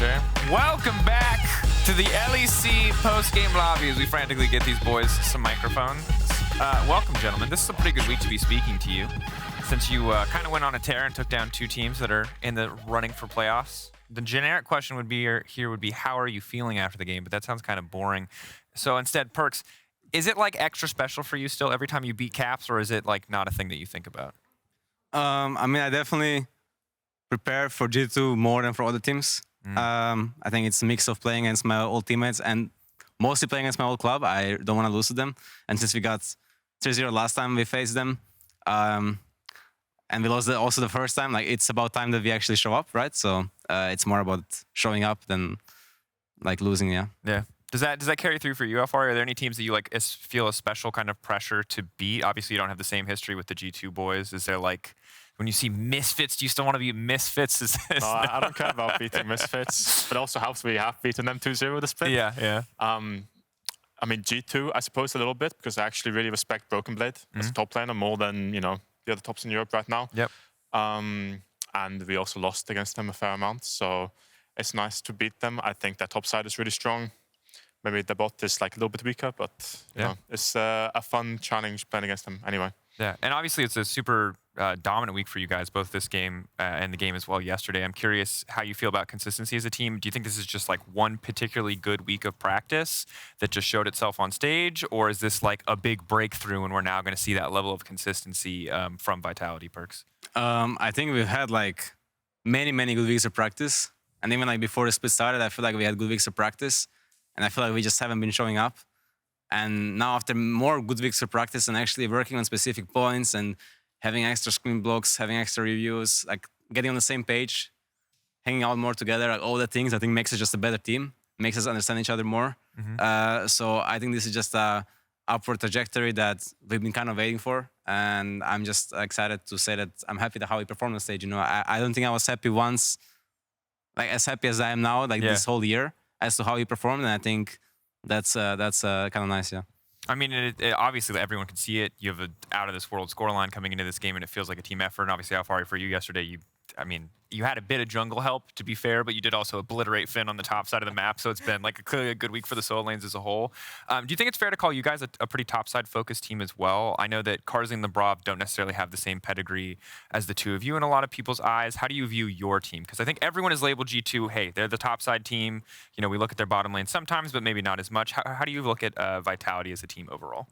sir. Welcome back to the LEC post-game lobby as we frantically get these boys some microphones. Welcome, gentlemen. This is a pretty good week to be speaking to you, since you kind of went on a tear and took down two teams that are in the running for playoffs. The generic question would be how are you feeling after the game? But that sounds kind of boring. So instead, Perks, is it like extra special for you still every time you beat Caps, or is it like not a thing that you think about? I mean, I definitely prepare for G2 more than for other teams. I think it's a mix of playing against my old teammates and mostly playing against my old club. I don't want to lose to them. And since we got 3-0 last time we faced them, and we lost also the first time, like it's about time that we actually show up, right? So it's more about showing up than like losing, yeah. Yeah. Does that carry through for you, FLICKR? Are there any teams that you like feel a special kind of pressure to beat? Obviously, you don't have the same history with the G2 boys. Is there like, when you see Misfits, do you still want to be Misfits? No, I don't care about beating Misfits, but also helps we have beaten them 2-0 this split. Yeah. I mean, G2, I suppose a little bit, because I actually really respect Broken Blade as a top laner more than, you know, the other tops in Europe right now. Yep. And we also lost against them a fair amount, so it's nice to beat them. I think their top side is really strong. Maybe the bot is like a little bit weaker, but you know, it's a fun challenge playing against them anyway. Yeah, and obviously it's a super dominant week for you guys, both this game and the game as well yesterday. I'm curious how you feel about consistency as a team. Do you think this is just like one particularly good week of practice that just showed itself on stage, or is this like a big breakthrough and we're now going to see that level of consistency from Vitality, Perks? I think we've had like many good weeks of practice, and even like before the split started, I feel like we had good weeks of practice, and I feel like we just haven't been showing up. And now after more good weeks of practice and actually working on specific points and having extra screen blocks, having extra reviews, like getting on the same page, hanging out more together, like all the things, I think makes us just a better team, makes us understand each other more. So I think this is just a upward trajectory that we've been kind of waiting for. And I'm just excited to say that I'm happy with how we performed on stage. You know, I don't think I was happy once, like as happy as I am now, like this whole year, as to how he performed. And I think that's kind of nice, yeah. I mean, it obviously everyone can see it. You have an out-of-this-world scoreline coming into this game, and it feels like a team effort. And obviously, FLICKR, for you yesterday, you had a bit of jungle help, to be fair, but you did also obliterate Finn on the top side of the map, so it's been like clearly a good week for the solo lanes as a whole. Do you think it's fair to call you guys a pretty top-side-focused team as well? I know that Karsley and Lebrov don't necessarily have the same pedigree as the two of you in a lot of people's eyes. How do you view your team? Because I think everyone has labeled G2, hey, they're the top-side team. You know, we look at their bottom lane sometimes, but maybe not as much. How do you look at Vitality as a team overall?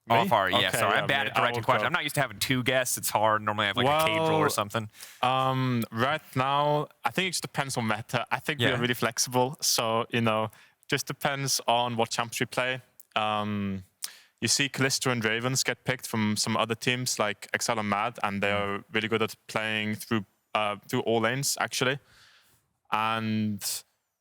FLICKR, yeah, sorry, I'm bad at directing questions. I'm not used to having two guests. It's hard. Normally I have like a cage roll or something. Right now, I think it just depends on meta. I think we are really flexible. So, you know, just depends on what champs we play. You see Kalista and Ravens get picked from some other teams like Excel and Mad, and they're really good at playing through all lanes, actually. And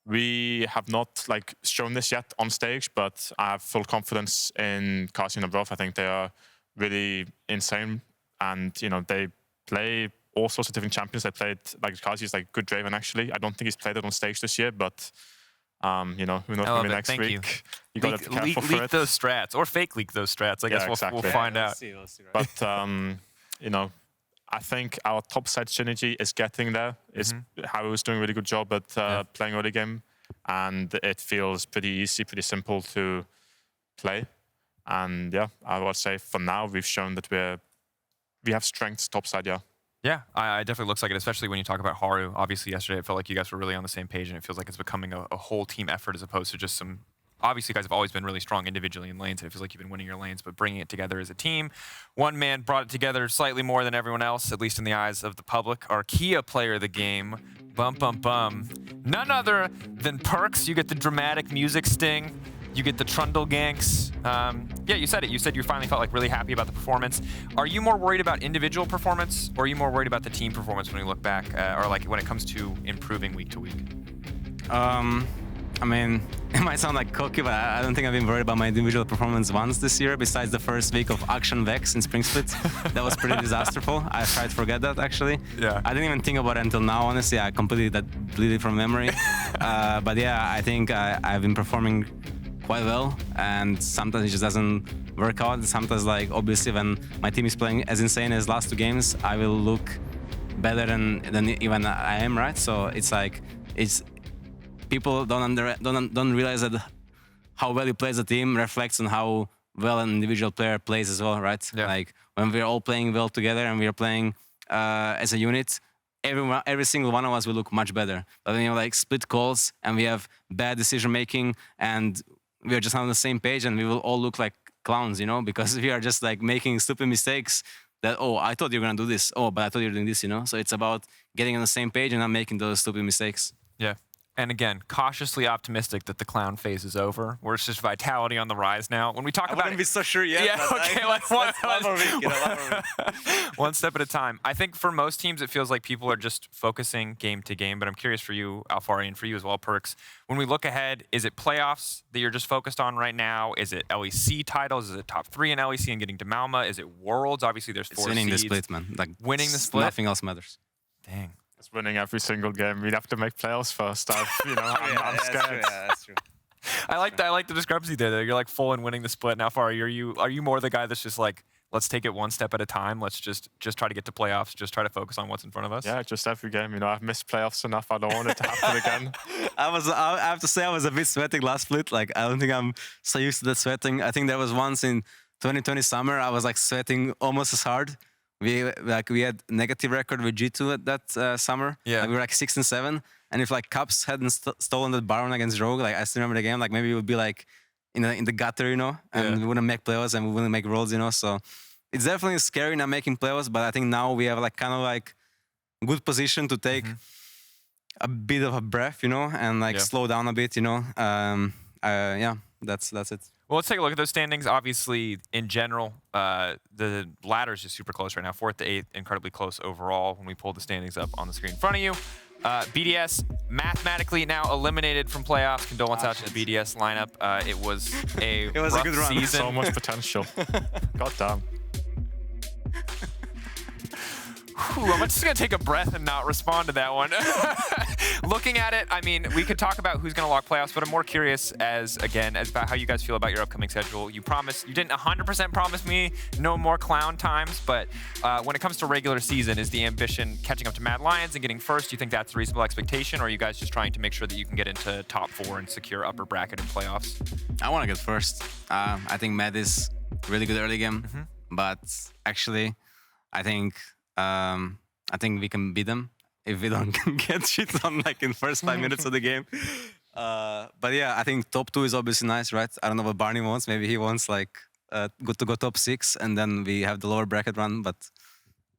we have not like shown this yet on stage, but I have full confidence in Karsley and Lebrov. I think they are really insane, and you know they play all sorts of different champions. They played like Karsley's like good Draven actually. I don't think he's played it on stage this year, but you know who knows, maybe next week. You got to be careful for it. Leak those strats or fake leak those strats. I guess we'll find out. We'll see, right? But you know, I think our top side synergy is getting there. Is Harry was doing a really good job at playing early game, and it feels pretty easy, pretty simple to play. And yeah, I would say for now we've shown that we have strengths top side. Yeah, it definitely looks like it, especially when you talk about Haru. Obviously, yesterday it felt like you guys were really on the same page, and it feels like it's becoming a whole team effort as opposed to just some. Obviously, you guys have always been really strong individually in lanes, and it feels like you've been winning your lanes, but bringing it together as a team. One man brought it together slightly more than everyone else, at least in the eyes of the public. Our Kia player of the game, none other than Perks. You get the dramatic music sting. You get the Trundle ganks. Yeah, you said it. You said you finally felt like really happy about the performance. Are you more worried about individual performance, or are you more worried about the team performance when you look back, or like when it comes to improving week to week? I mean, it might sound like cocky, but I don't think I've been worried about my individual performance once this year, besides the first week of Action Vex in Spring Split. That was pretty disasterful. I tried to forget that, actually. Yeah. I didn't even think about it until now, honestly. I completely deleted it from memory. But yeah, I think I've been performing quite well, and sometimes it just doesn't work out. Sometimes, like, obviously, when my team is playing as insane as last two games, I will look better than even I am, right? So it's like people don't realize that how well you play as a team reflects on how well an individual player plays as well, right? Yeah. Like when we're all playing well together and we're playing as a unit, every single one of us will look much better. But when you have like split calls and we have bad decision making and we are just not on the same page, and we will all look like clowns, you know, because we are just like making stupid mistakes that, oh, I thought you were gonna do this. Oh, but I thought you were doing this, you know? So it's about getting on the same page and not making those stupid mistakes. Yeah. And again, cautiously optimistic that the clown phase is over, where it's just vitality on the rise now. When we talk about be so sure yet. Yeah, okay, let's one more week, you know, one more week. One step at a time. I think for most teams, it feels like people are just focusing game to game, but I'm curious for you, Alfari, and for you as well, Perks. When we look ahead, is it playoffs that you're just focused on right now? Is it LEC titles? Is it top 3 in LEC and getting to Malmo? Is it Worlds? Obviously, there's 4 winning seeds. the split, man. Like winning the split? Nothing else matters. Dang. It's winning every single game. We'd have to make playoffs first. I'm scared. That's true. I like the discrepancy there. You're like full in winning the split. Now, Alfari, are you more the guy that's just like, let's take it one step at a time. Let's just try to get to playoffs. Just try to focus on what's in front of us. Yeah, just every game. I've missed playoffs enough. I don't want it to happen again. I have to say I was a bit sweating last split. Like I don't think I'm so used to that sweating. I think there was once in 2020 summer I was like sweating almost as hard. We had negative record with G2 at that summer. Yeah. Like, we were like 6 and 7. And if like Cups hadn't stolen that Baron against Rogue, like I still remember the game, like maybe we would be like in the gutter, you know, and we wouldn't make playoffs and we wouldn't make Worlds, you know. So it's definitely scary not making playoffs, but I think now we have like kind of like good position to take a bit of a breath, you know, and like slow down a bit, you know. Yeah, that's it. Well, let's take a look at those standings. Obviously, in general, the ladder is just super close right now. 4th to 8th, incredibly close overall when we pull the standings up on the screen in front of you. BDS mathematically now eliminated from playoffs. Condolences out to the BDS lineup. It was a It was a good run. season. So much potential. God damn. Whew, I'm just going to take a breath and not respond to that one. Looking at it, I mean, we could talk about who's going to lock playoffs, but I'm more curious as about how you guys feel about your upcoming schedule. You didn't 100% promise me no more clown times, but when it comes to regular season, is the ambition catching up to Mad Lions and getting first? Do you think that's a reasonable expectation, or are you guys just trying to make sure that you can get into top 4 and secure upper bracket in playoffs? I want to get first. I think Mad is really good early game, but actually, I think we can beat them if we don't get shit on like in first 5 minutes of the game. But yeah, I think top 2 is obviously nice, right? I don't know what Barney wants. Maybe he wants like good to go top 6, and then we have the lower bracket run. But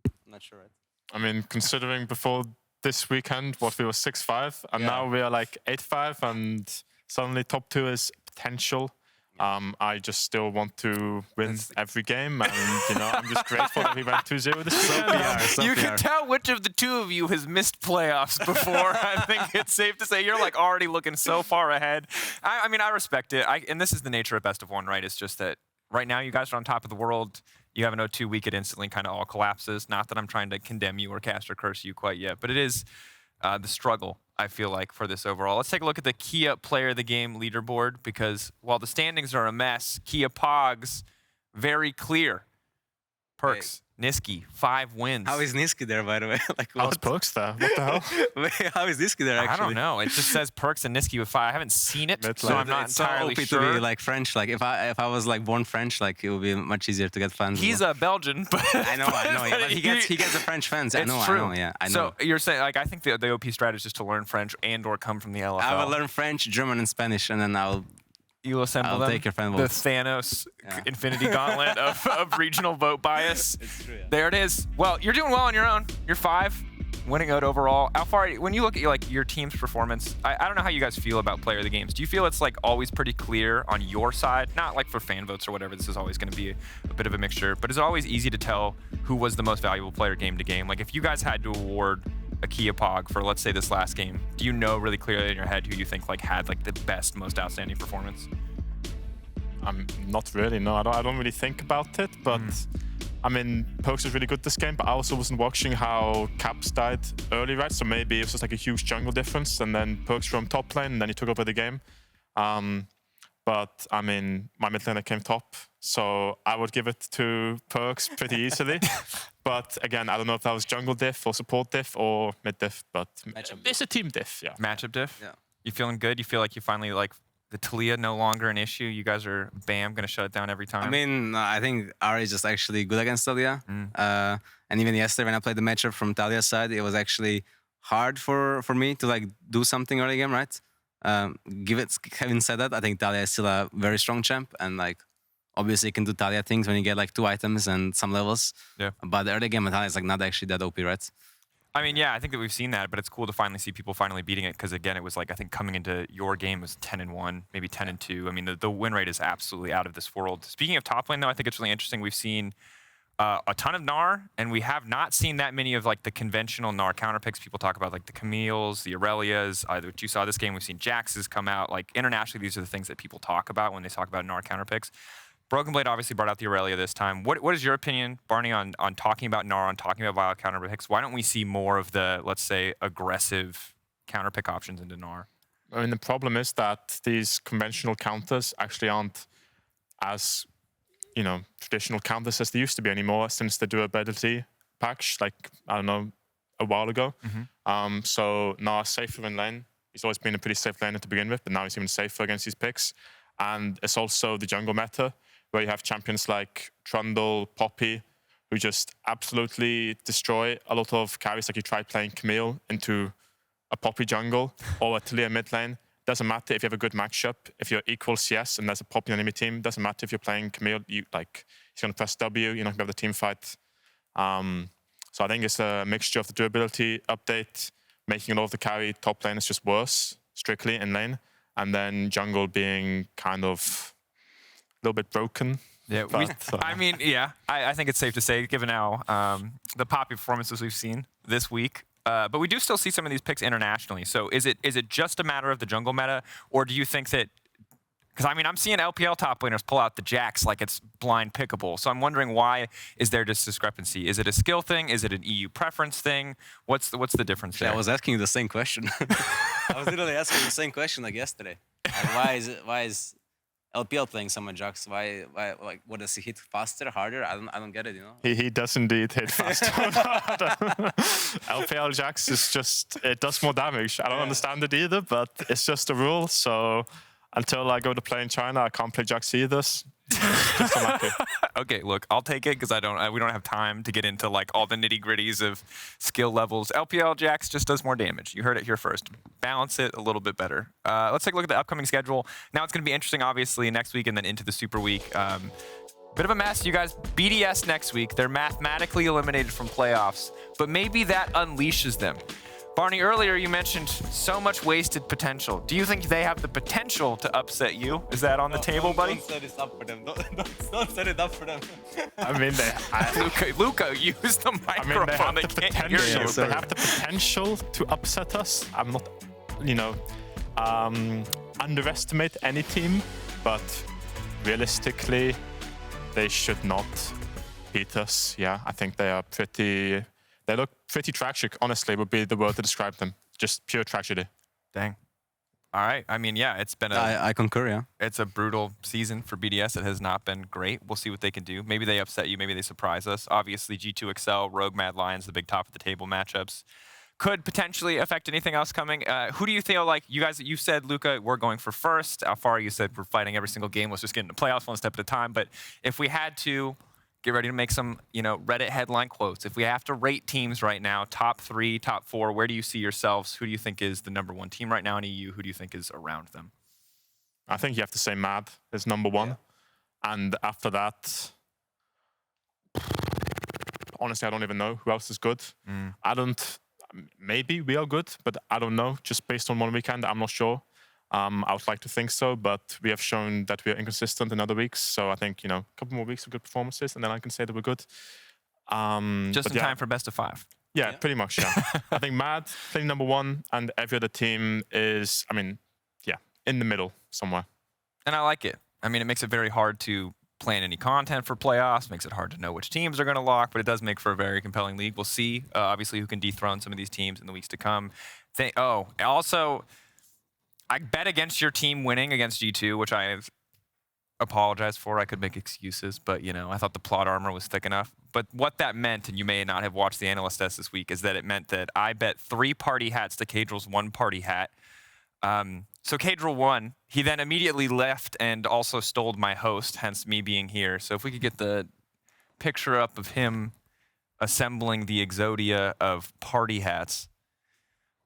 I'm not sure, right? I mean, considering before this weekend, what we were 6-5, and now we are like 8-5, and suddenly top 2 is potential. I just still want to win every game, and I'm just grateful that we went 2-0 this weekend. You can tell which of the two of you has missed playoffs before. I think it's safe to say you're like already looking so far ahead. I mean, I respect it. And this is the nature of best of one, right? It's just that right now you guys are on top of the world. You have an 0-2 week, it instantly kind of all collapses. Not that I'm trying to condemn you or cast or curse you quite yet, but it is the struggle, I feel like, for this overall. Let's take a look at the Kia Player of the Game leaderboard, because while the standings are a mess, Kia Pogs, very clear. Perks, Niski, 5 wins. How is Niski there, by the way? Like, How's Perks there? What the hell? How is Niski there, actually? I don't know. It just says Perks and Niski with 5. I haven't seen it, so I'm not entirely so OP sure. to be like French. Like if I was like born French, like it would be much easier to get fans. He's a Belgian, but I know. Yeah, but he gets the French fans. I know. Yeah, I know. So you're saying, like, I think the OP strategy is just to learn French and/or come from the LFL. I will learn French, German, and Spanish, and then You'll assemble them. Take your fan the votes. Thanos Infinity Gauntlet of regional vote bias. It's true, yeah. There it is. Well, you're doing well on your own. You're 5, winning out overall. Alfari, when you look at your team's performance, I don't know how you guys feel about player of the games. Do you feel it's like always pretty clear on your side? Not like for fan votes or whatever. This is always going to be a bit of a mixture. But is it always easy to tell who was the most valuable player game to game? Like if you guys had to award a Kia Pog for, let's say, this last game, do you know really clearly in your head who you think like had like the best, most outstanding performance? Not really, no. I don't really think about it, but I mean, Perks was really good this game, but I also wasn't watching how Caps died early, right? So maybe it was just like a huge jungle difference, and then Perks from top lane, and then he took over the game. But I mean, my mid laner came top, so I would give it to Perks pretty easily. But again, I don't know if that was jungle diff or support diff or mid diff, but it's a team diff, yeah. Matchup diff? Yeah. You feeling good? You feel like you finally, like, the Talia no longer an issue? You guys are, bam, going to shut it down every time? I mean, I think Ari is just actually good against Talia. And even yesterday when I played the matchup from Talia's side, it was actually hard for me to like do something early game, right? Having said that, I think Talia is still a very strong champ, and like obviously you can do Talia things when you get like 2 items and some levels. Yeah. But the early game Talia is like not actually that OP, right? I mean, yeah, I think that we've seen that, but it's cool to finally see people finally beating it, because again, it was like, I think coming into your game was 10-1, maybe 10-2. I mean, the win rate is absolutely out of this world. Speaking of top lane, though, I think it's really interesting. We've seen a ton of Gnar, and we have not seen that many of like the conventional Gnar counter picks. People talk about like the Camille's, the Aurelias, what you saw this game. We've seen Jax's come out. Like internationally, these are the things that people talk about when they talk about Gnar counter picks. Broken Blade obviously brought out the Aurelia this time. What is your opinion, Barney, on talking about Gnar, on talking about Vile counter picks? Why don't we see more of the, let's say, aggressive counter pick options into Gnar? I mean, the problem is that these conventional counters actually aren't as traditional counters as they used to be anymore, since the durability patch, like, I don't know, a while ago. So now safer in lane. He's always been a pretty safe laner to begin with, but now he's even safer against these picks. And it's also the jungle meta, where you have champions like Trundle, Poppy, who just absolutely destroy a lot of carries. Like you try playing Camille into a Poppy jungle or a Talia mid lane. Doesn't matter if you have a good matchup. If you're equal CS and there's a Poppy enemy team, doesn't matter if you're playing Camille. He's going to press W. You're not going to have the team fight. So I think it's a mixture of the durability update, making a lot of the carry top lane is just worse, strictly in lane, and then jungle being kind of a little bit broken. Yeah, I mean, yeah, I think it's safe to say, given how the Poppy performances we've seen this week. But we do still see some of these picks internationally. So is it just a matter of the jungle meta, or do you think that? Because I mean, I'm seeing LPL top laners pull out the Jax like it's blind pickable. So I'm wondering, why is there this discrepancy? Is it a skill thing? Is it an EU preference thing? What's the difference there? I was asking you the same question. I was literally asking the same question like yesterday. Like, why is LPL playing so much Jax? Why like, what does he hit faster, harder? I don't get it, you know. He does indeed hit faster. LPL Jax is just, it does more damage. I don't understand it either, but it's just a rule. So until I go to play in China, I can't play Jax either. Just unlucky. Okay, look, I'll take it, because we don't have time to get into like all the nitty gritties of skill levels. LPL Jax just does more damage. You heard it here first. Balance it a little bit better. Let's take a look at the upcoming schedule. Now it's going to be interesting, obviously, next week and then into the Super Week. Bit of a mess, you guys. BDS next week. They're mathematically eliminated from playoffs, but maybe that unleashes them. Barney, earlier you mentioned so much wasted potential. Do you think they have the potential to upset you? Is that on the table, buddy? Don't set it up for them. Don't set it up for them. I mean, Luca, use the microphone. They have the potential to upset us. I'm not, underestimate any team, but realistically, they should not beat us. Yeah, I think they are pretty. They look pretty tragic, honestly, would be the word to describe them. Just pure tragedy. Dang. All right. I mean, yeah, it's been I concur, yeah. It's a brutal season for BDS. It has not been great. We'll see what they can do. Maybe they upset you. Maybe they surprise us. Obviously, G2 Excel, Rogue Mad Lions, the big top of the table matchups, could potentially affect anything else coming. Who do you feel like, you guys, you said, Luca, we're going for first. Alfaro, you said we're fighting every single game. Let's just get into playoffs one step at a time. But if we had to, get ready to make some, Reddit headline quotes. If we have to rate teams right now, top 3, top 4, where do you see yourselves? Who do you think is the #1 team right now in EU? Who do you think is around them? I think you have to say Mad is #1. Yeah. And after that, honestly, I don't even know who else is good. Maybe we are good, but I don't know. Just based on one weekend, I'm not sure. I would like to think so, but we have shown that we are inconsistent in other weeks. So I think, a couple more weeks of good performances, and then I can say that we're good. Just in time for best of 5. Yeah, pretty much, yeah. I think Mad, playing #1, and every other team is, in the middle somewhere. And I like it. I mean, it makes it very hard to plan any content for playoffs, makes it hard to know which teams are going to lock, but it does make for a very compelling league. We'll see, obviously, who can dethrone some of these teams in the weeks to come. Also, I bet against your team winning against G2, which I have apologize for. I could make excuses, but you know, I thought the plot armor was thick enough. But what that meant, and you may not have watched the Analyst test this week, is that it meant that I bet 3 party hats to Kadrill's 1 party hat. So Kadrill won. He then immediately left and also stole my host, hence me being here. So if we could get the picture up of him assembling the Exodia of party hats.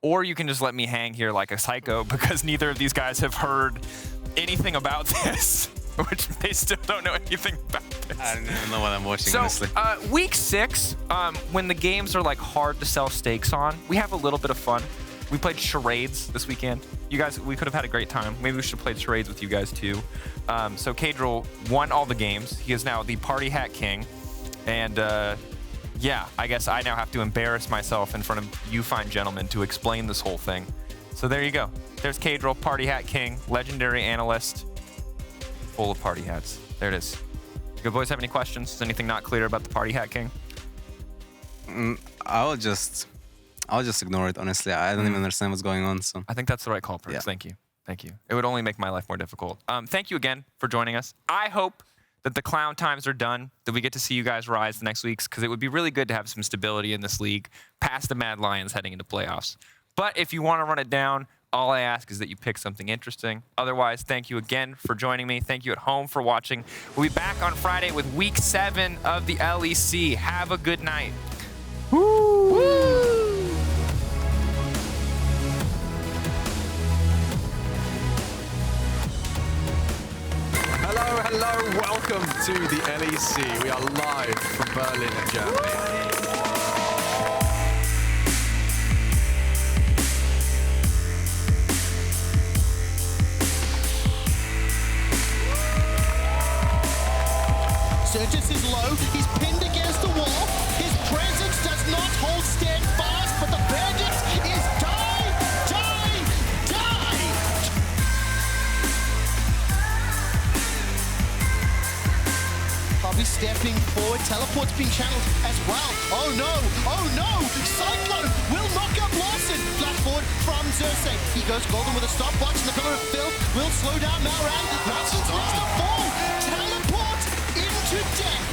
Or you can just let me hang here like a psycho because neither of these guys have heard anything about this, which they still don't know anything about this. I don't even know what I'm watching, honestly. Week 6, when the games are like hard to sell stakes on, we have a little bit of fun. We played charades this weekend. You guys, we could have had a great time. Maybe we should have played charades with you guys too. So Kadrill won all the games. He is now the party hat king. And yeah, I guess I now have to embarrass myself in front of you fine gentlemen to explain this whole thing. So there you go. There's Kadrill, party hat king, legendary analyst, full of party hats. There it is. You boys have any questions? Is anything not clear about the party hat king? I'll just ignore it, honestly. I don't even understand what's going on. So I think that's the right call, Perks. Yeah. Thank you. Thank you. It would only make my life more difficult. Thank you again for joining us. I hope that the clown times are done, that we get to see you guys rise the next weeks, because it would be really good to have some stability in this league past the Mad Lions heading into playoffs. But if you want to run it down, all I ask is that you pick something interesting. Otherwise, thank you again for joining me. Thank you at home for watching. We'll be back on Friday with Week 7 of the LEC. Have a good night. Woo! Woo! Hello, welcome to the LEC. We are live from Berlin, Germany. Surges is low, he's pinned against the wall. His presence does not hold steadfast, but the verdict is die, die, die! Harvey stepping forward, teleport's being channeled as well. Oh no, Cyclone will knock up Lawson. Flash forward from Xerxes. He goes golden with a stopwatch and the pillar of filth will slow down Malran. Larson's next to fall. Teleport into death.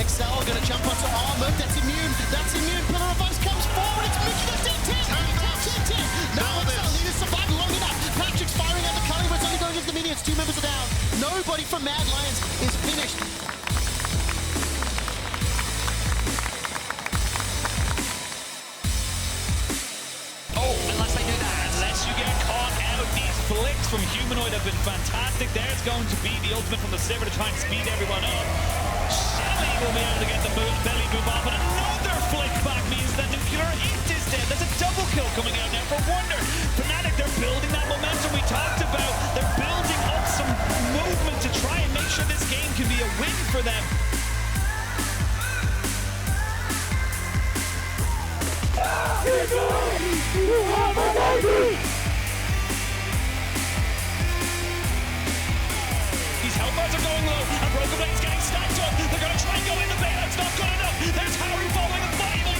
Excel gonna jump onto armor. That's immune. Pillar of Ice comes forward. It's making a dead 10. Now Excel needs to survive long enough. Patrick's firing at the Cully, but it's only going into the minions. 2 members are down. Nobody from Mad Lions is finished. Unless they do that, unless you get caught out, these flicks from Humanoid have been fantastic. There's going to be the ultimate from the Sivir to try and speed everyone up. Shelly will be able to get the belly move off, but another flick back means that Nuclear Int is dead. There's a double kill coming out now for Wonder. Fnatic, they're building that momentum we talked about. They're building up some movement to try and make sure this game can be a win for them. These health bars are going low, and Broken Blade's getting stacked up. They're going to try and go in the bait. That's not good enough. There's Harry following and finally